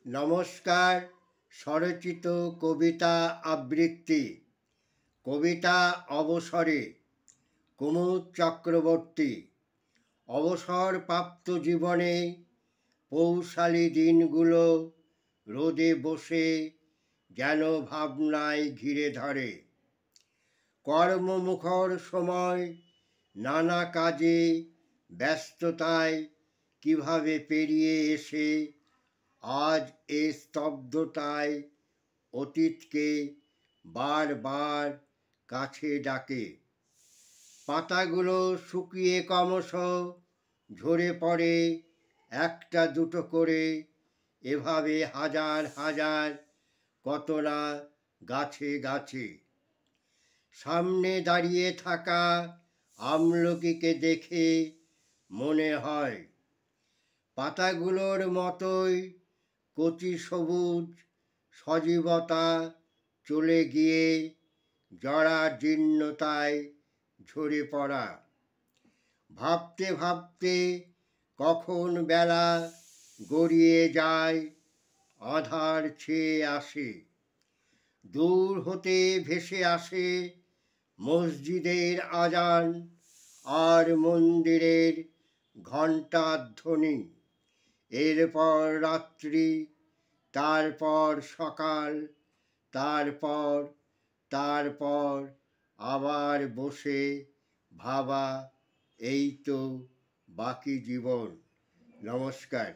নমস্কার। স্বরচিত কবিতা আবৃত্তি কবিতা অবসরে কুমুদ চক্রবর্তী। অবসরপ্রাপ্ত জীবনে পৌষালী দিনগুলো রোদে বসে যেন ভাবনায় ঘিরে ধরে। কর্মমুখর সময় নানা কাজে ব্যস্ততায় কিভাবে পেরিয়ে এসে আজ এ স্তব্ধতায় অতীতকে বারবার কাছে ডাকে। পাতাগুলো শুকিয়ে ক্রমশ ঝরে পড়ে একটা দুটো করে, এভাবে হাজার হাজার কত না গাছে গাছে। সামনে দাঁড়িয়ে থাকা আমলকিকে দেখে মনে হয় পাতাগুলোর মতোই কচি সবুজ সজীবতা চলে গিয়ে জরা জীর্ণতায় ঝরে পড়া। ভাবতে ভাবতে কখন বেলা গড়িয়ে যায়, আঁধার ছেয়ে আসে। দূর হতে ভেসে আসে মসজিদের আজান আর মন্দিরের ঘণ্টার ধ্বনি। এরপর রাত্রি, তারপর সকাল, তারপর আবার বসে ভাবা, এই তো বাকি জীবন। নমস্কার।